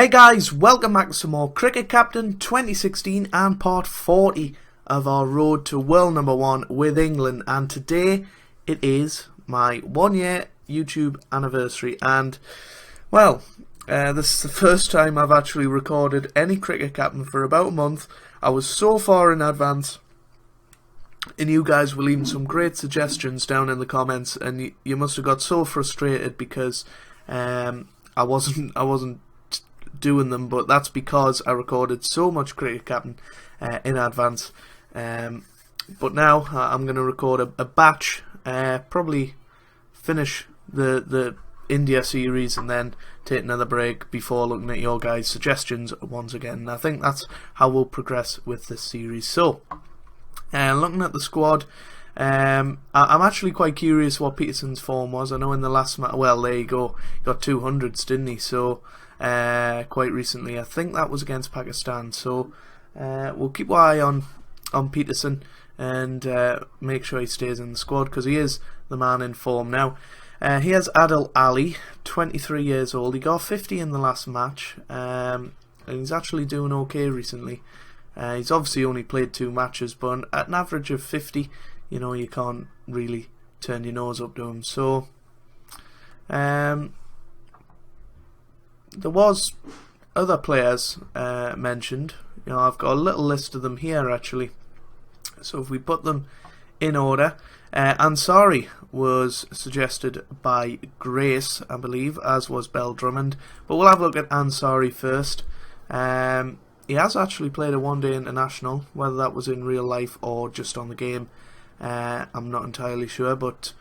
Hey guys, welcome back to some more Cricket Captain 2016 and part 40 of our road to world number 1 with England, and today it is my 1 year YouTube anniversary, and well, this is the first time I've actually recorded any Cricket Captain for about a month. I was so far in advance, and you guys were leaving some great suggestions down in the comments, and you must have got so frustrated because I wasn't doing them, but that's because I recorded so much Cricket Captain in advance. But now I'm going to record a batch, probably finish the India series and then take another break before looking at your guys' suggestions once again. And I think that's how we'll progress with this series. So, looking at the squad, I'm actually quite curious what Peterson's form was. I know in the last match, well, there you go, he got 200s, didn't he? So quite recently, I think that was against Pakistan. So we'll keep an eye on Peterson and make sure he stays in the squad because he is the man in form now. He has Adil Ali, 23 years old. He got 50 in the last match, and he's actually doing okay recently. He's obviously only played 2 matches, but at an average of 50, you know, you can't really turn your nose up to him. So there was other players mentioned. You know, I've got a little list of them here actually. So if we put them in order, Ansari was suggested by Grace, I believe, as was Bell Drummond. But we'll have a look at Ansari first. He has actually played a one-day international, whether that was in real life or just on the game. I'm not entirely sure, but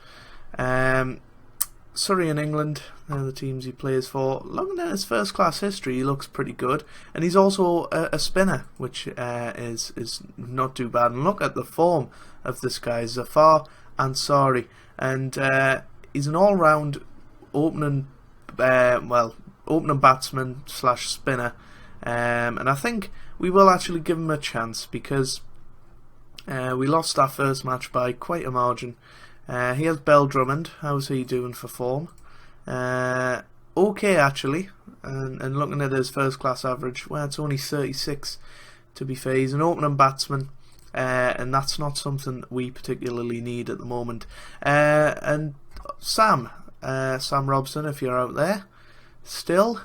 Surrey and England, they're the teams he plays for. Looking at his first class history, he looks pretty good, and he's also a spinner, which is not too bad. And look at the form of this guy, Zafar Ansari, and he's an all-round opening batsman / spinner, and I think we will actually give him a chance because we lost our first match by quite a margin. He has Bell Drummond. How's he doing for form? Okay, actually. And looking at his first class average, well, it's only 36 to be fair. He's an opening batsman, and that's not something we particularly need at the moment. And Sam Robson, if you're out there, still,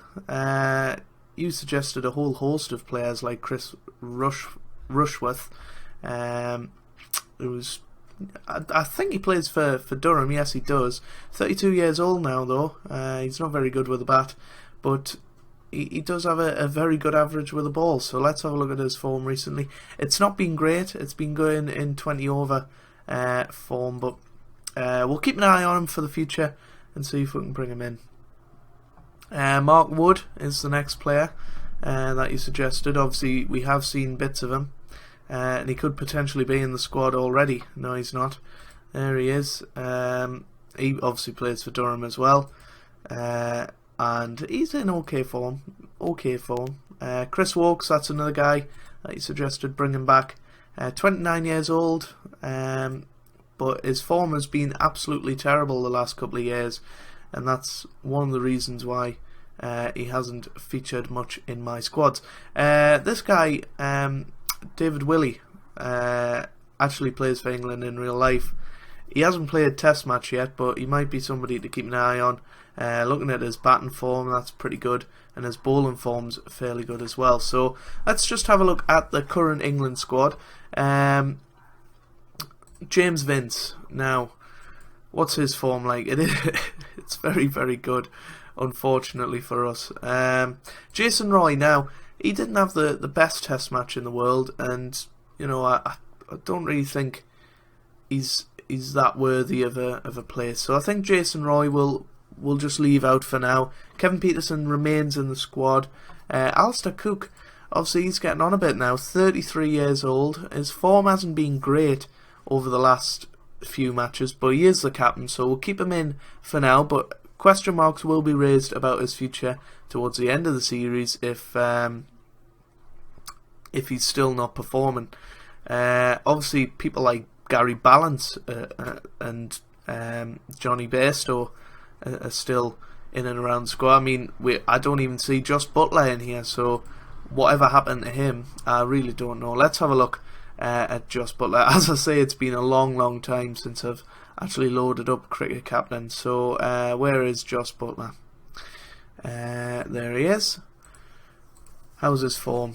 you suggested a whole host of players like Chris Rushworth, who's, I think he plays for Durham. Yes, he does. 32 years old now, though. He's not very good with a bat, but he does have a very good average with a ball. So let's have a look at his form recently. It's not been great. It's been going in 20 over form, but we'll keep an eye on him for the future and see if we can bring him in. Mark Wood is the next player that you suggested. Obviously, we have seen bits of him. And he could potentially be in the squad already. No, he's not. There he is. He obviously plays for Durham as well. And he's in okay form. Chris Wokes, that's another guy that you suggested bringing back. 29 years old. But his form has been absolutely terrible the last couple of years. And that's one of the reasons why he hasn't featured much in my squads. This guy, David Willey, actually plays for England in real life. He hasn't played a test match yet, but he might be somebody to keep an eye on. Looking at his batting form, that's pretty good, and his bowling form's fairly good as well. So let's just have a look at the current England squad. James Vince, now, what's his form like? It's very, very good, unfortunately for us. Jason Roy, now, he didn't have the best test match in the world, and you know, I don't really think he's that worthy of a place. So I think Jason Roy will just leave out for now. Kevin Peterson remains in the squad. Alistair Cook, obviously he's getting on a bit now, 33 years old. His form hasn't been great over the last few matches, but he is the captain, so we'll keep him in for now, but question marks will be raised about his future towards the end of the series if he's still not performing. Obviously, people like Gary Balance and Johnny Bairstow are still in and around the squad. I mean, I don't even see Just Butler in here, so whatever happened to him, I really don't know. Let's have a look at Just Butler. As I say, it's been a long time since I've actually loaded up Cricket Captain. So where is Just Butler? There he is. How's his form?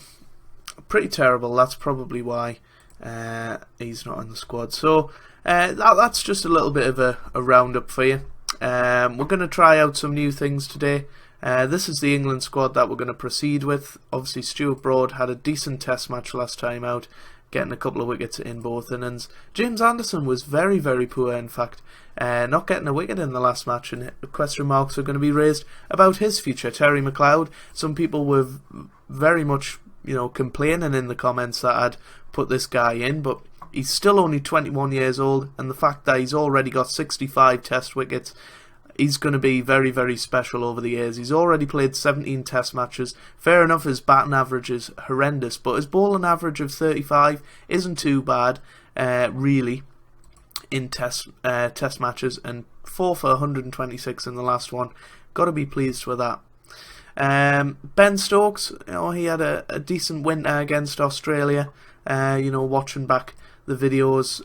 Pretty terrible. That's probably why he's not in the squad. So that's just a little bit of a roundup for you. We're going to try out some new things today. This is the England squad that we're going to proceed with. Obviously, Stuart Broad had a decent test match last time out, getting a couple of wickets in both innings. James Anderson was very poor, in fact, not getting a wicket in the last match, and question marks are going to be raised about his future. Terry McLeod, some people were very much, complaining in the comments that I'd put this guy in, but he's still only 21 years old, and the fact that he's already got 65 test wickets, he's going to be very special over the years. He's already played 17 test matches. Fair enough, his batting average is horrendous, but his bowling average of 35 isn't too bad, really, in test matches, and 4 for 126 in the last one. Got to be pleased with that. Ben Stokes, he had a decent winter against Australia. Watching back the videos,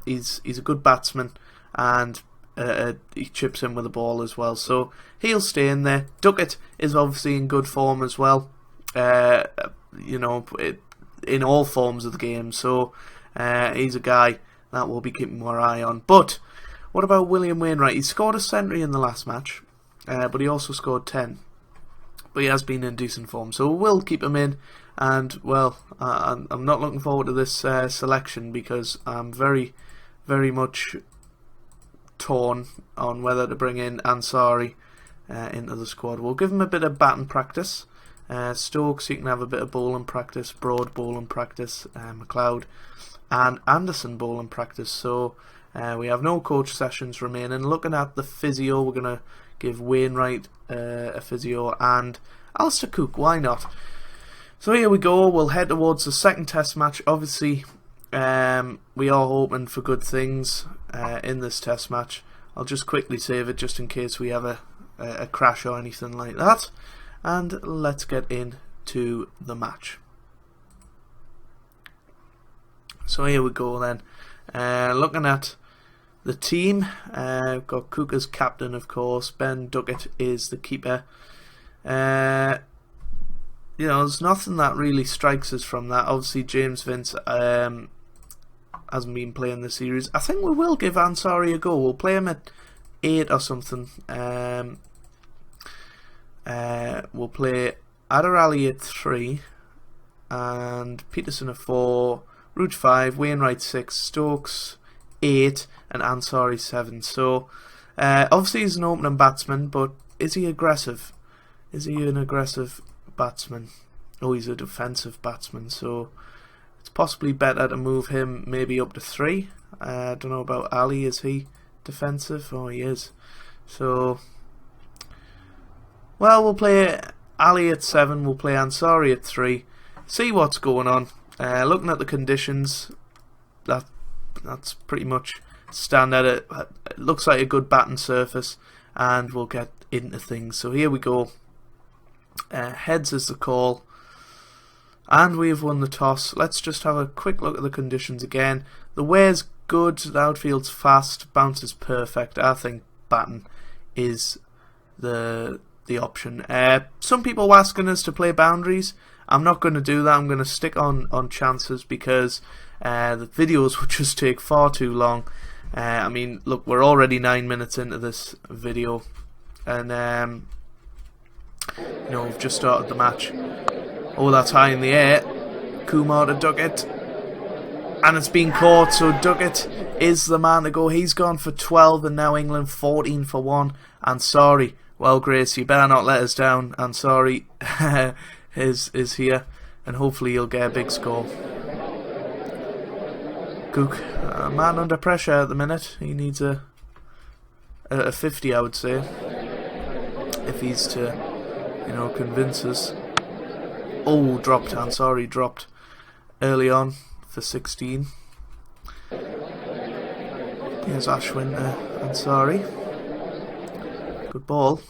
he's a good batsman, and he chips in with the ball as well, so he'll stay in there. Duckett is obviously in good form as well, in all forms of the game, so he's a guy that we'll be keeping our eye on. But what about William Wainwright? He scored a century in the last match, but he also scored 10. But he has been in decent form, so we'll keep him in. And, well, I'm not looking forward to this selection, because I'm very much torn on whether to bring in Ansari into the squad. We'll give him a bit of batting practice. Stokes, he can have a bit of bowling practice, Broad bowling practice, McLeod and Anderson bowling practice. So we have no coach sessions remaining. Looking at the physio, we're going to give Wainwright a physio, and Alistair Cook, why not? So here we go, we'll head towards the second test match. Obviously, we are hoping for good things in this test match. I'll just quickly save it just in case we have a crash or anything like that. And let's get into the match. So here we go then. Looking at the team, we've got Cook as captain, of course. Ben Duckett is the keeper. There's nothing that really strikes us from that. Obviously, James Vince hasn't been playing the series. I think we will give Ansari a go. We'll play him at 8 or something. We'll play Adar Ali at 3, and Peterson at 4, Root 5, Wainwright 6, Stokes 8, and Ansari 7. So obviously he's an opening batsman, but is he aggressive? Is he an aggressive batsman? Oh, he's a defensive batsman, so it's possibly better to move him maybe up to 3. I don't know about Ali. Is he defensive? Oh, he is. So, well, we'll play Ali at 7, we'll play Ansari at 3, see what's going on. Looking at the conditions, that's pretty much standard. It looks like a good batting surface, and we'll get into things. So here we go. Heads is the call, and we've won the toss. Let's just have a quick look at the conditions again. The wear's good, the outfield's fast, bounce is perfect. I think batting is the option. Some people were asking us to play boundaries. I'm not going to do that. I'm going to stick on chances, because the videos would just take far too long. I mean, look, we're already 9 minutes into this video, and we've just started the match. Oh, that's high in the air. Kumar to Duckett, and it's been caught, so Duckett is the man to go. He's gone for 12, and now England 14 for 1. Ansari, well, Grace, you better not let us down. Ansari is here, and hopefully he'll get a big score. Cook, a man under pressure at the minute. He needs a 50, I would say, if he's to, convince us. Oh, dropped. Ansari dropped early on for 16. Here's Ashwin Ansari. Good ball.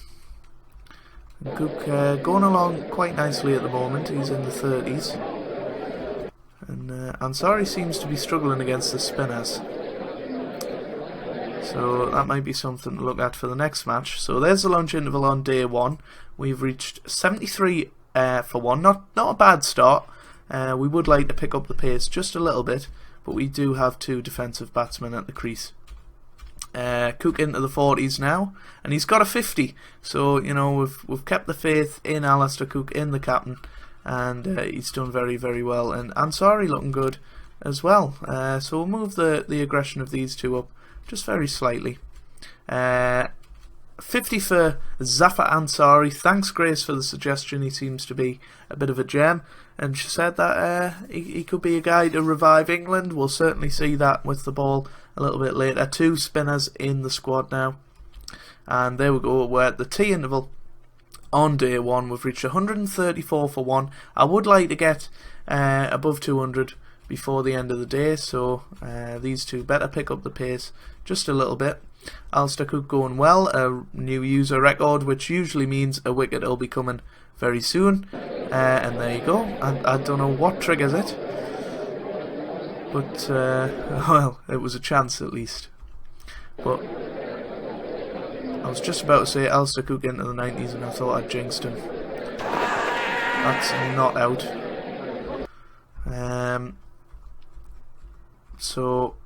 And Cook going along quite nicely at the moment. He's in the 30s. And Ansari seems to be struggling against the spinners. So that might be something to look at for the next match. So there's the lunch interval on day 1. We've reached 73 for 1. Not a bad start. We would like to pick up the pace just a little bit, but we do have 2 defensive batsmen at the crease. Cook into the 40s now, and he's got a 50. So you know we've kept the faith in Alistair Cook, in the captain, and he's done very, very well. And Ansari looking good as well. So we'll move the aggression of these 2 up just very slightly. 50 for Zafar Ansari. Thanks, Grace, for the suggestion. He seems to be a bit of a gem, and she said that he could be a guy to revive England. We'll certainly see that with the ball a little bit later. 2 spinners in the squad now, and there we go. We're at the tea interval on day 1. We've reached 134 for 1. I would like to get above 200 before the end of the day, so these 2 better pick up the pace just a little bit. Alistair Cook going well, a new user record, which usually means a wicket will be coming very soon. And there you go. I don't know what triggers it, but well, it was a chance at least. But I was just about to say Alistair Cook into the 90s, and I thought I'd jinxed him. That's not out. So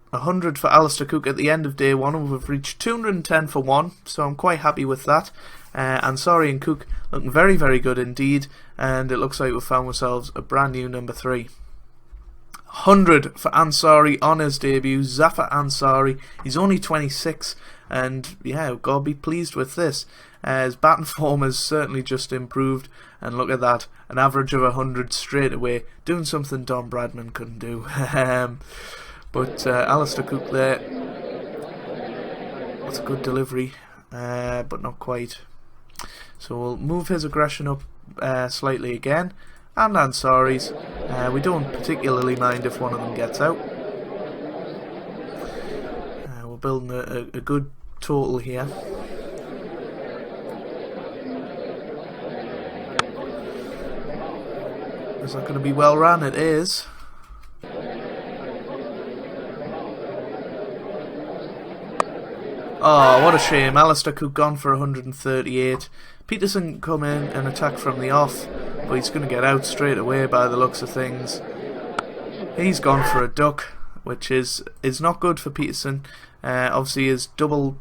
100 for Alistair Cook at the end of day 1, and we've reached 210 for 1, so I'm quite happy with that. Ansari and Cook looking very, very good indeed, and it looks like we've found ourselves a brand new number 3. 100 for Ansari on his debut. Zafar Ansari, he's only 26, and yeah, we've got to be pleased with this. His batting form has certainly just improved, and look at that, an average of 100 straight away, doing something Don Bradman couldn't do. But Alistair Cook there, that's a good delivery, but not quite. So we'll move his aggression up slightly again, and Ansari's. We don't particularly mind if one of them gets out. We're building a good total here. Is that going to be well run? It is. Oh, what a shame. Alistair Cook gone for 138. Peterson come in and attack from the off, but he's going to get out straight away by the looks of things. He's gone for a duck, which is not good for Peterson. Obviously his double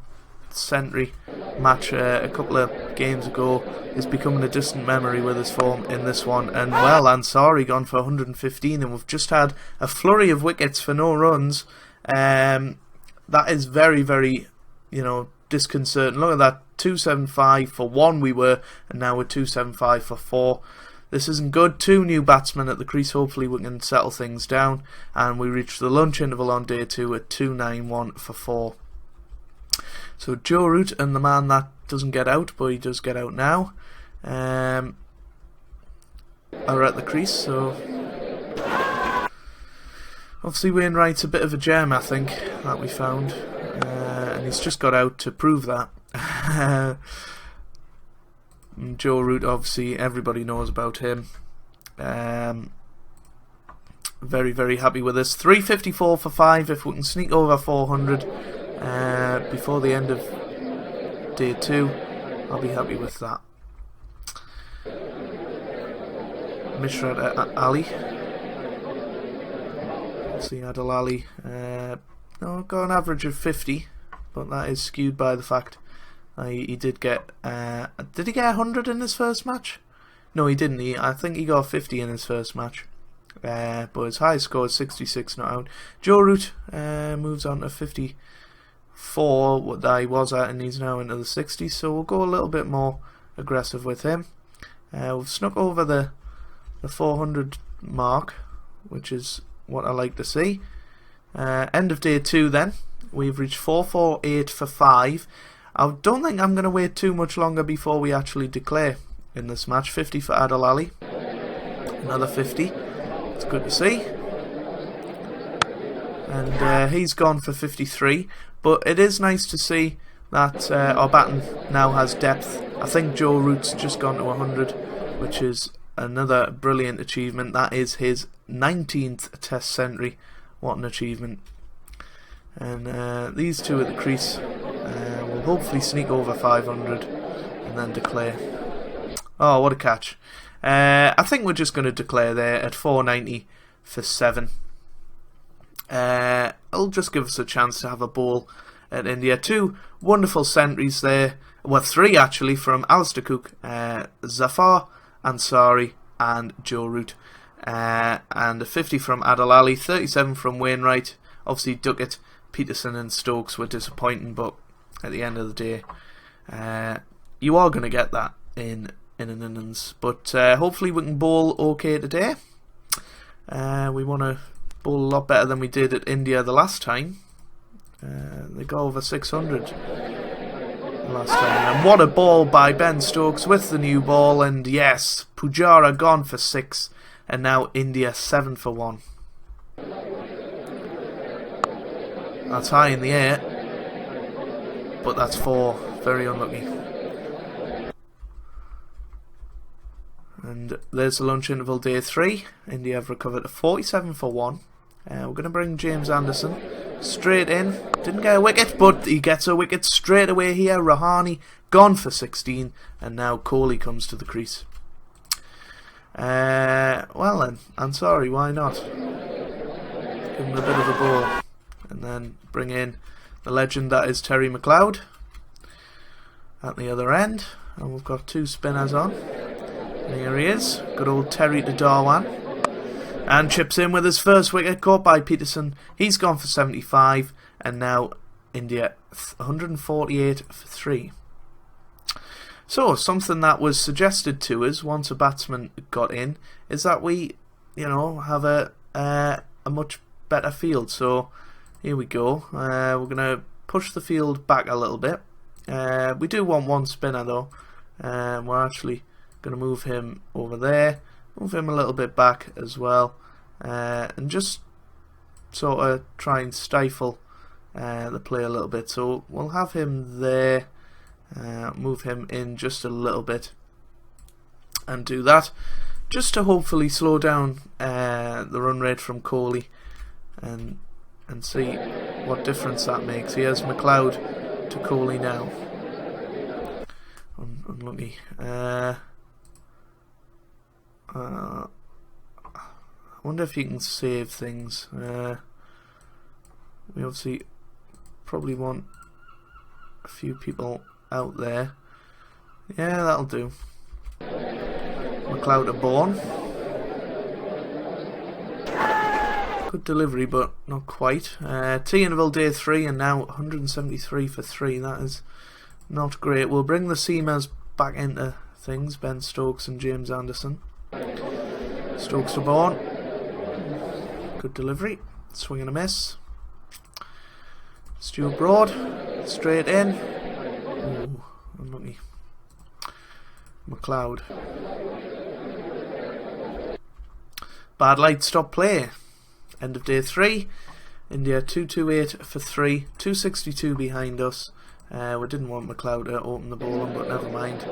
century match a couple of games ago is becoming a distant memory with his form in this one. And well, Ansari gone for 115, and we've just had a flurry of wickets for no runs. That is very, very, disconcerting. Look at that, 275 for 1 we were, and now we're 275 for 4. This isn't good. 2 new batsmen at the crease. Hopefully we can settle things down, and we reach the lunch interval on day 2 at 291 for 4. So Joe Root, and the man that doesn't get out, but he does get out now, are at the crease. So obviously Wainwright's a bit of a gem, I think, that we found, and he's just got out to prove that. Joe Root, obviously everybody knows about him. Very, very happy with this. 354 for 5. If we can sneak over 400 before the end of day 2, I'll be happy with that. Mishra Ali. Let's see, Adil Ali. Got an average of 50, but that is skewed by the fact he did get. Did he get 100 in his first match? No, he didn't. I think he got 50 in his first match. But his highest score is 66 not out. Joe Root moves on to 54, what he was at, and he's now into the 60s, so we'll go a little bit more aggressive with him. We've snuck over the 400 mark, which is what I like to see. End of day 2 then, we've reached 448 for 5. I don't think I'm going to wait too much longer before we actually declare in this match. 50 for Adil Ali, another 50. It's good to see. And he's gone for 53, but it is nice to see that our batting now has depth I think Joe Root's just gone to 100, which is another brilliant achievement. That is his 19th Test century. What an achievement. And these two at the crease will hopefully sneak over 500 and then declare. Oh, what a catch. I think we're just going to declare there at 490 for 7. It'll just give us a chance to have a bowl at India. 2 wonderful centuries there. Well, 3 actually from Alistair Cook, Zafar Ansari and Joe Root. And a 50 from Adil Ali, 37 from Wainwright. Obviously Duckett, Peterson and Stokes were disappointing, but at the end of the day, you are going to get that in an innings. But hopefully we can bowl okay today. We want to bowl a lot better than we did at India the last time. They got over 600 the last time. And what a ball by Ben Stokes with the new ball. And yes, Pujara gone for 6. And now India 7 for 1. That's high in the air, but that's 4. Very unlucky. And there's the lunch interval day 3. India have recovered to 47 for 1. We're going to bring James Anderson straight in. Didn't get a wicket, but he gets a wicket straight away here. Rahane gone for 16, and now Kohli comes to the crease. Well then, Ansari, why not? Give him a bit of a ball. And then bring in the legend that is Terry McLeod at the other end. And we've got 2 spinners on. And here he is, good old Terry to Darwan. And chips in with his first wicket, caught by Peterson. He's gone for 75. And now India 148 for 3. So, something that was suggested to us once a batsman got in is that we, have a much better field. So, here we go. We're going to push the field back a little bit. We do want 1 spinner though. We're actually going to move him over there. Move him a little bit back as well. And just sort of try and stifle the play a little bit. So, we'll have him there. Move him in just a little bit and do that just to hopefully slow down the run rate from Kohli and see what difference that makes. Here's McLeod to Kohli now. Unlucky. I wonder if he can save things. We obviously probably want a few people out there. Yeah, that'll do. McLeod to Bourne. Good delivery, but not quite. Tea interval day 3, and now 173 for 3. That is not great. We'll bring the seamers back into things. Ben Stokes and James Anderson. Stokes to Bourne. Good delivery. Swing and a miss. Stuart Broad. Straight in. Ooh, unlucky. McLeod. Bad light, stop play. End of day 3. India 228 for 3. 262 behind us. We didn't want McLeod to open the ball on, but never mind.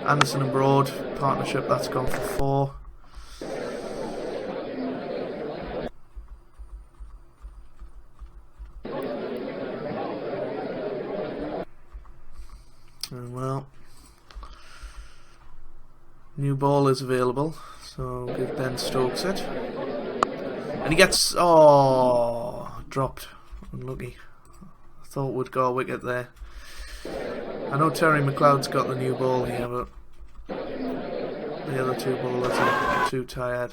Anderson and Broad partnership, that's gone for 4. Well, new ball is available, so give Ben Stokes it. And he gets, dropped. Unlucky. I thought we'd go a wicket there. I know Terry McLeod's got the new ball here, but the other 2 bowlers are too tired.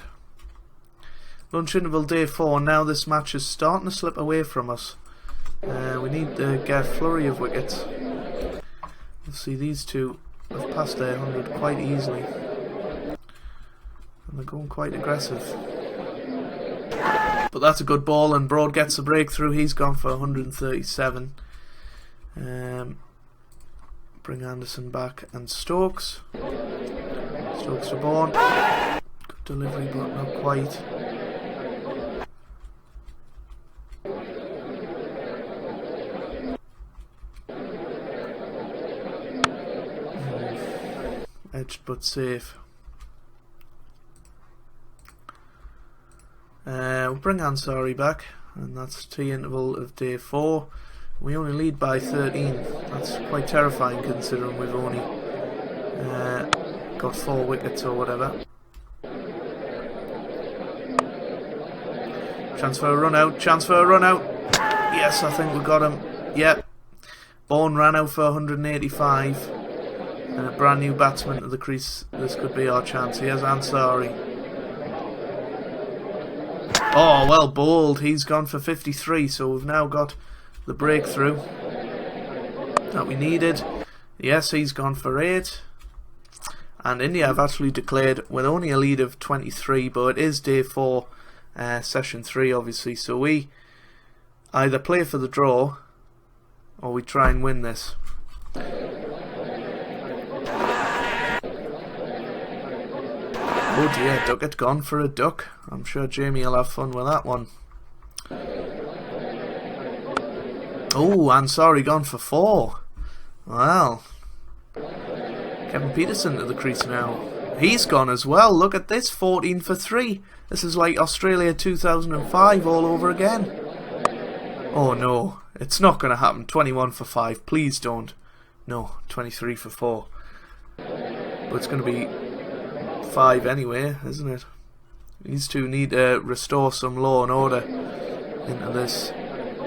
Lunch interval day 4. Now this match is starting to slip away from us. We need to get a flurry of wickets. You'll see these 2 have passed their 100 quite easily. And they're going quite aggressive. But that's a good ball, and Broad gets a breakthrough. He's gone for 137. Bring Anderson back and Stokes. Stokes to Bourne. Good delivery, but not quite. Edged but safe. We'll bring Ansari back, and that's tea interval of day 4. We only lead by 13. That's quite terrifying considering we've only got 4 wickets or whatever. Chance for a run out, chance for a run out. Yes, I think we got him. Yep. Bourne ran out for 185. And a brand new batsman to the crease. This could be our chance. Here's Ansari. Oh, well bowled. He's gone for 53, so we've now got the breakthrough that we needed. Yes, he's gone for 8. And India have actually declared with only a lead of 23, but it is day 4, session 3 obviously, so we either play for the draw or we try and win this. Oh dear, Duckett gone for a duck. I'm sure Jamie will have fun with that one. Oh, Ansari gone for 4. Well, Kevin Peterson to the crease now. He's gone as well. Look at this, 14 for 3. This is like Australia 2005 all over again. Oh no, it's not going to happen. 21 for 5, please don't. No, 23 for 4. But it's going to be 5 anyway, isn't it? These two need to restore some law and order into this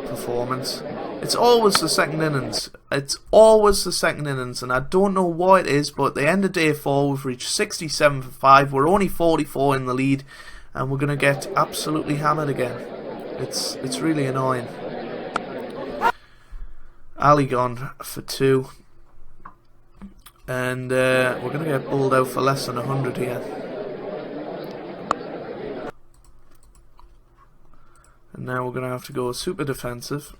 performance. It's always the second innings. It's always the second innings, and I don't know why it is, but at the end of day 4 we've reached 67 for 5. We're only 44 in the lead, and we're going to get absolutely hammered again. It's really annoying. Ali gone for 2. And we're going to get bowled out for less than 100 here. And now we're going to have to go super defensive.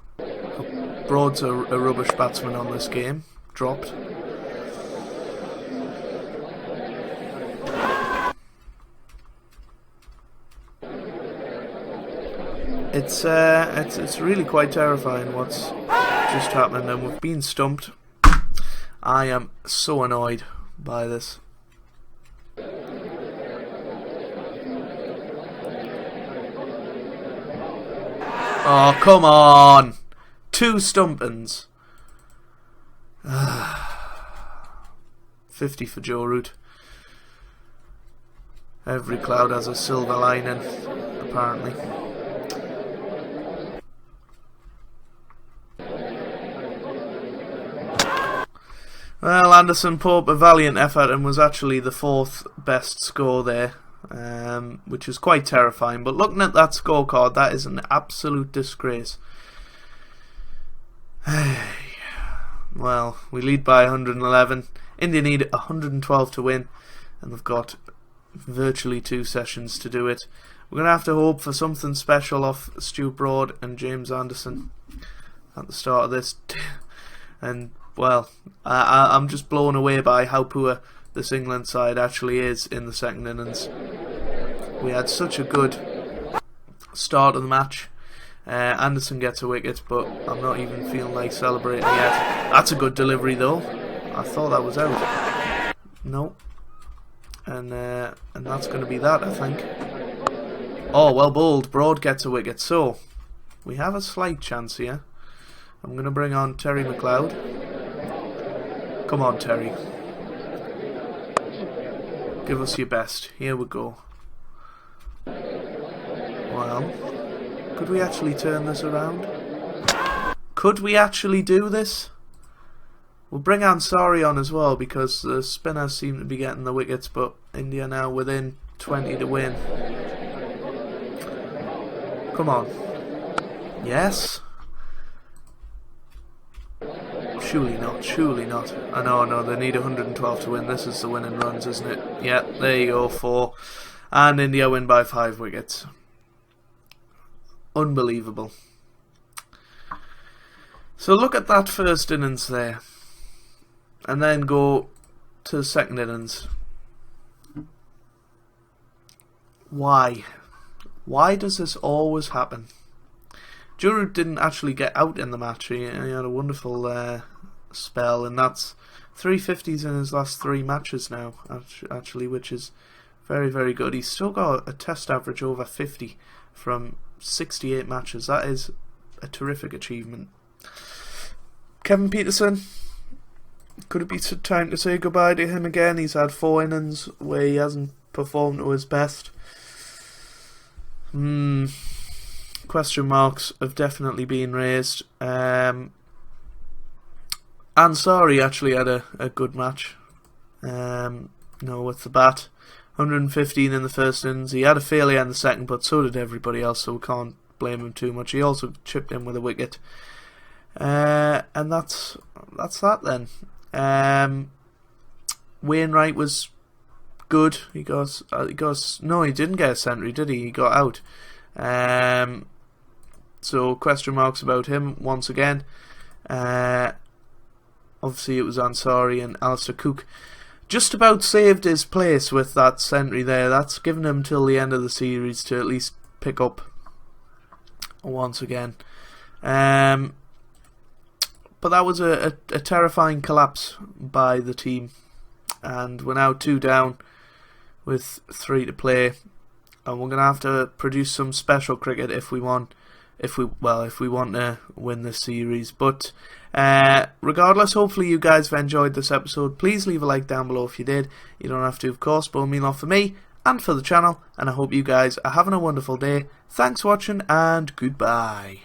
Broad's a rubbish batsman on this game. Dropped. It's really quite terrifying what's just happened, and we've been stumped. I am so annoyed by this. Oh, come on! 2 stumpings. 50 for Joe Root. Every cloud has a silver lining, apparently. Well, Anderson put up a valiant effort and was actually the 4th best score there, which is quite terrifying. But looking at that scorecard, that is an absolute disgrace. Well, we lead by 111. India need 112 to win, and they've got virtually 2 sessions to do it. We're going to have to hope for something special off Stuart Broad and James Anderson at the start of this. And well, I'm just blown away by how poor this England side actually is in the second innings. We had such a good start of the match. Anderson gets a wicket, but I'm not even feeling like celebrating yet. That's a good delivery though. I thought that was out. No. And that's going to be that, I think. Oh, well bowled. Broad gets a wicket. So, we have a slight chance here. I'm going to bring on Terry McLeod. Come on, Terry. Give us your best. Here we go. Well, could we actually turn this around? Could we actually do this? We'll bring Ansari on as well because the spinners seem to be getting the wickets, but India now within 20 to win. Come on. Yes? Surely not, surely not. I know, no, they need 112 to win. This is the winning runs, isn't it? Yeah, there you go, 4. And India win by 5 wickets. Unbelievable. So look at that first innings there. And then go to the second innings. Why? Why does this always happen? Juru didn't actually get out in the match. He had a wonderful spell, and that's 350s in his last 3 matches now, actually, which is very, very good. He's still got a test average over 50 from 68 matches. That is a terrific achievement. Kevin Peterson, could it be time to say goodbye to him again? He's had 4 innings where he hasn't performed to his best. Question marks have definitely been raised. Ansari actually had a good match. With the bat. 115 in the first innings. He had a failure in the second, but so did everybody else, so we can't blame him too much. He also chipped in with a wicket. And that's that then. Wainwright was good. He didn't get a century, did he? He got out. So question marks about him once again. Obviously it was Ansari, and Alistair Cook just about saved his place with that century there. That's given him till the end of the series to at least pick up once again. But that was a terrifying collapse by the team, and we're now 2 down with 3 to play, and we're gonna have to produce some special cricket if we want to win this series. But regardless, hopefully you guys have enjoyed this episode. Please leave a like down below if you did. You don't have to, of course, but it will mean a lot for me and for the channel, and I hope you guys are having a wonderful day. Thanks for watching, and goodbye.